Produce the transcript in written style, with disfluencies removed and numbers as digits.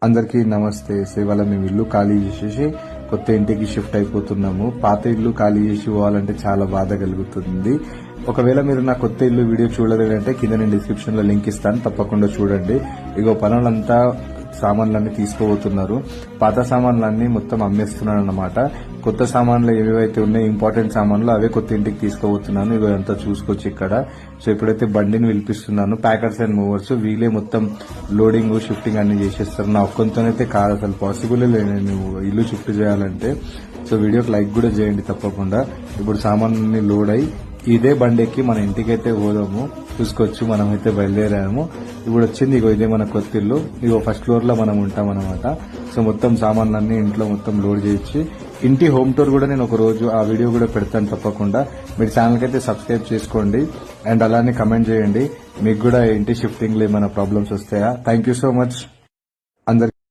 అందరికీ నమస్తే. ఇవాళ మేము ఇల్లు ఖాళీ చేసేసి కొత్త ఇంటికి షిఫ్ట్ అయిపోతున్నాము. పాత ఇల్లు ఖాళీ చేసి పోవాలంటే చాలా బాధ కలుగుతుంది. ఒకవేళ మీరు నా కొత్త ఇల్లు వీడియో చూడలేదంటే కింద నేను డిస్క్రిప్షన్ లో లింక్ ఇస్తాను, తప్పకుండా చూడండి. ఇగో పనులంతా సామాన్లన్నీ తీసుకోబోతున్నారు. పాత సామాన్లన్నీ మొత్తం అమ్మేస్తున్నాను అన్నమాట. కొత్త సామాన్లు ఏవైతే ఉన్నాయో ఇంపార్టెంట్ సామాన్లు అవే కొత్త ఇంటికి తీసుకోబోతున్నాను. ఇగో అంతా చూసుకోవచ్చు ఇక్కడ. సో ఇప్పుడైతే బండిని పిలిపిస్తున్నాను. ప్యాకర్స్ అండ్ మూవర్స్ వీళ్ళే మొత్తం లోడింగ్ షిఫ్టింగ్ అన్ని చేసేస్తారు. నా ఒక్కంతోనైతే కాదు, అసలు పాసిబుల్ లేదు నేను ఇల్లు షిఫ్ట్ చేయాలంటే. సో వీడియోకి లైక్ కూడా చేయండి తప్పకుండా. ఇప్పుడు సామాన్లన్నీ లోడ్ అయి ఇదే బండికి మన ఇంటికైతే పోదాము. చూసుకోవచ్చు, మనమైతే బయలుదేరాము. ఇప్పుడు వచ్చింది ఇగో ఇదే మన కొత్త ఇల్లు. ఇగో ఫస్ట్ ఫ్లోర్ లో మనం ఉంటాం అనమాట. సో మొత్తం సామాన్లన్నీ ఇంట్లో మొత్తం లోడ్ చేయించి ఇంటి హోమ్ టూర్ కూడా నేను ఒక రోజు ఆ వీడియో కూడా పెడతాను తప్పకుండా. మీరు ఛానల్కి అయితే సబ్స్క్రైబ్ చేసుకోండి అండ్ అలానే కమెంట్ చేయండి మీకు కూడా ఇంటి షిఫ్టింగ్ లో ఏమైనా ప్రాబ్లమ్స్ వస్తాయా. థ్యాంక్ యూ సో మచ్ అందరికి.